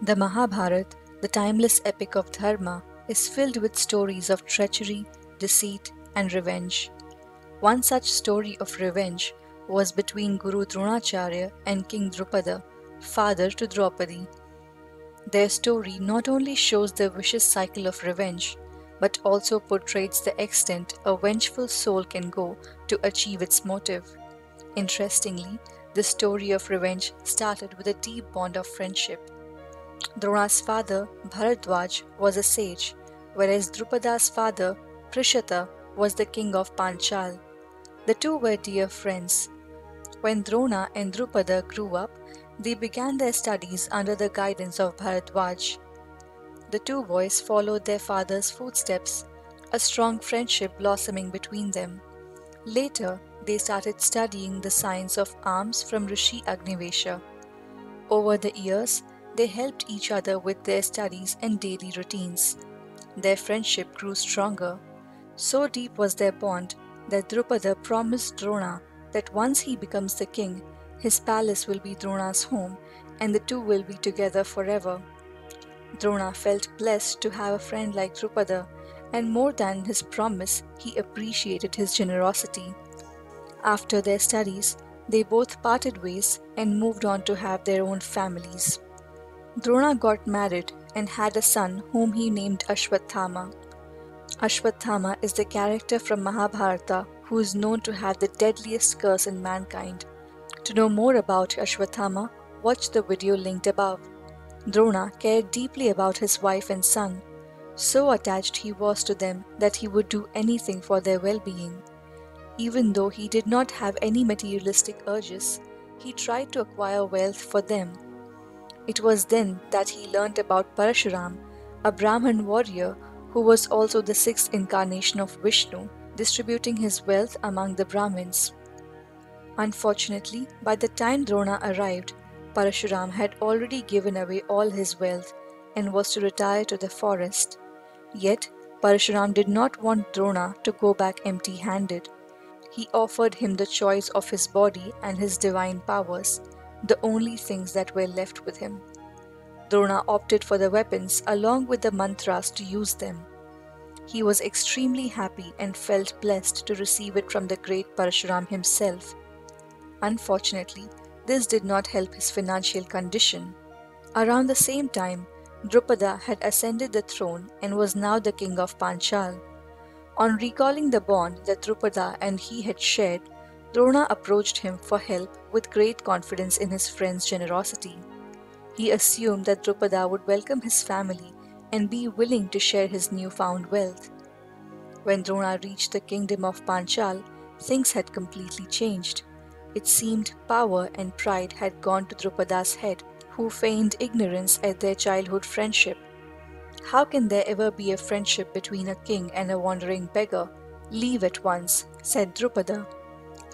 The Mahabharata, the timeless epic of Dharma, is filled with stories of treachery, deceit, and revenge. One such story of revenge was between Guru Dronacharya and King Drupada, father to Draupadi. Their story not only shows the vicious cycle of revenge, but also portrays the extent a vengeful soul can go to achieve its motive. Interestingly, the story of revenge started with a deep bond of friendship. Drona's father, Bharadwaj, was a sage, whereas Drupada's father, Prishata, was the king of Panchal. The two were dear friends. When Drona and Drupada grew up, they began their studies under the guidance of Bharadwaj. The two boys followed their father's footsteps, a strong friendship blossoming between them. Later, they started studying the science of arms from Rishi Agnivesha. Over the years, they helped each other with their studies and daily routines. Their friendship grew stronger. So deep was their bond that Drupada promised Drona that once he becomes the king, his palace will be Drona's home and the two will be together forever. Drona felt blessed to have a friend like Drupada, and more than his promise, he appreciated his generosity. After their studies, they both parted ways and moved on to have their own families. Drona got married and had a son whom he named Ashwathama. Ashwathama is the character from Mahabharata who is known to have the deadliest curse in mankind. To know more about Ashwathama, watch the video linked above. Drona cared deeply about his wife and son. So attached he was to them that he would do anything for their well-being. Even though he did not have any materialistic urges, he tried to acquire wealth for them. It was then that he learnt about Parashuram, a Brahmin warrior who was also the sixth incarnation of Vishnu, distributing his wealth among the Brahmins. Unfortunately, by the time Drona arrived, Parashuram had already given away all his wealth and was to retire to the forest. Yet, Parashuram did not want Drona to go back empty-handed. He offered him the choice of his body and his divine powers, the only things that were left with him. Drona opted for the weapons along with the mantras to use them. He was extremely happy and felt blessed to receive it from the great Parashuram himself. Unfortunately, this did not help his financial condition. Around the same time, Drupada had ascended the throne and was now the king of Panchal. On recalling the bond that Drupada and he had shared, Drona approached him for help with great confidence in his friend's generosity. He assumed that Drupada would welcome his family and be willing to share his newfound wealth. When Drona reached the kingdom of Panchal, things had completely changed. It seemed power and pride had gone to Drupada's head, who feigned ignorance at their childhood friendship. How can there ever be a friendship between a king and a wandering beggar? Leave at once, said Drupada.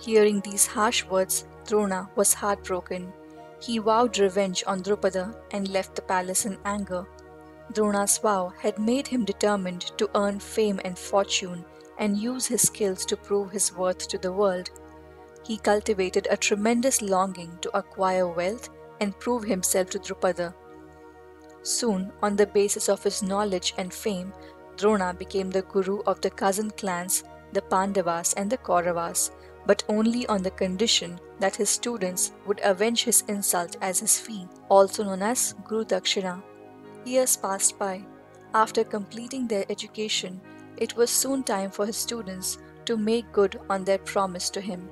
Hearing these harsh words, Drona was heartbroken. He vowed revenge on Drupada and left the palace in anger. Drona's vow had made him determined to earn fame and fortune and use his skills to prove his worth to the world. He cultivated a tremendous longing to acquire wealth and prove himself to Drupada. Soon, on the basis of his knowledge and fame, Drona became the guru of the cousin clans, the Pandavas and the Kauravas, but only on the condition that his students would avenge his insult as his fee, also known as Guru Dakshina. Years passed by. After completing their education, it was soon time for his students to make good on their promise to him.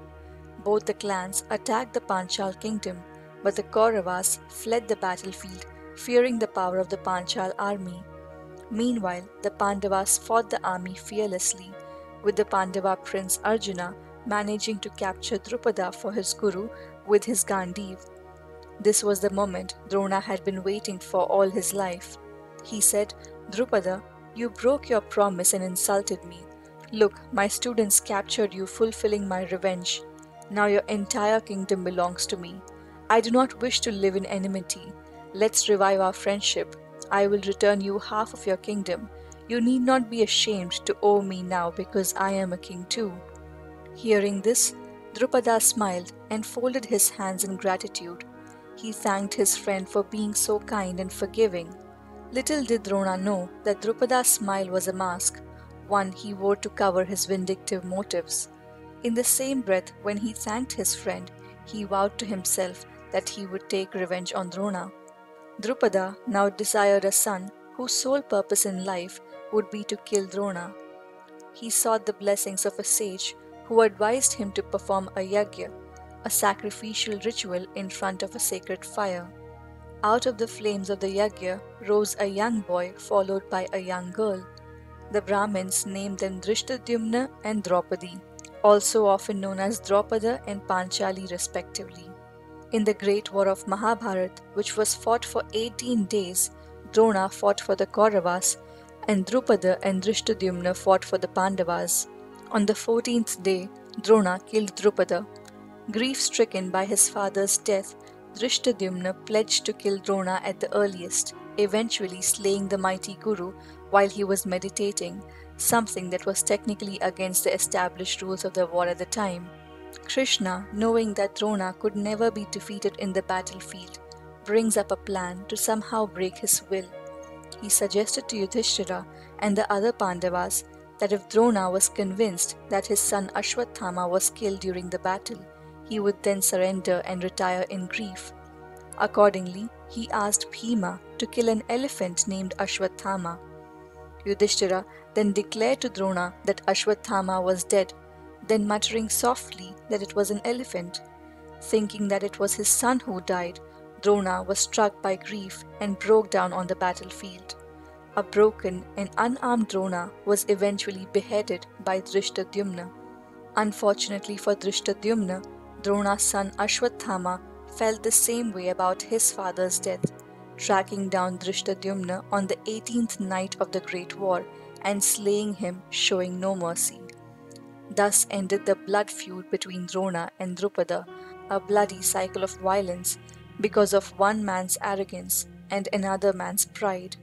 Both the clans attacked the Panchal kingdom, but the Kauravas fled the battlefield, fearing the power of the Panchal army. Meanwhile, the Pandavas fought the army fearlessly, with the Pandava prince Arjuna managing to capture Drupada for his guru with his Gandiv. This was the moment Drona had been waiting for all his life. He said, "Drupada, you broke your promise and insulted me. Look, my students captured you, fulfilling my revenge. Now your entire kingdom belongs to me. I do not wish to live in enmity. Let's revive our friendship. I will return you half of your kingdom. You need not be ashamed to owe me now because I am a king too." Hearing this, Drupada smiled and folded his hands in gratitude. He thanked his friend for being so kind and forgiving. Little did Drona know that Drupada's smile was a mask, one he wore to cover his vindictive motives. In the same breath, when he thanked his friend, he vowed to himself that he would take revenge on Drona. Drupada now desired a son whose sole purpose in life would be to kill Drona. He sought the blessings of a sage who advised him to perform a yagya, a sacrificial ritual in front of a sacred fire. Out of the flames of the yagya rose a young boy followed by a young girl. The Brahmins named them Drishtadyumna and Draupadi, also often known as Draupada and Panchali respectively. In the Great War of Mahabharat, which was fought for 18 days, Drona fought for the Kauravas and Drupada and Drishtadyumna fought for the Pandavas. On the 14th day, Drona killed Drupada. Grief-stricken by his father's death, Drishtadyumna pledged to kill Drona at the earliest, eventually slaying the mighty Guru while he was meditating, something that was technically against the established rules of the war at the time. Krishna, knowing that Drona could never be defeated in the battlefield, brings up a plan to somehow break his will. He suggested to Yudhishthira and the other Pandavas that if Drona was convinced that his son Ashwathama was killed during the battle, he would then surrender and retire in grief. Accordingly, he asked Bhima to kill an elephant named Ashwathama. Yudhishthira then declared to Drona that Ashwathama was dead, then muttering softly that it was an elephant. Thinking that it was his son who died, Drona was struck by grief and broke down on the battlefield. A broken and unarmed Drona was eventually beheaded by Drishtadyumna. Unfortunately for Drishtadyumna, Drona's son Ashwathama felt the same way about his father's death, tracking down Drishtadyumna on the 18th night of the Great War and slaying him, showing no mercy. Thus ended the blood feud between Drona and Drupada, a bloody cycle of violence because of one man's arrogance and another man's pride.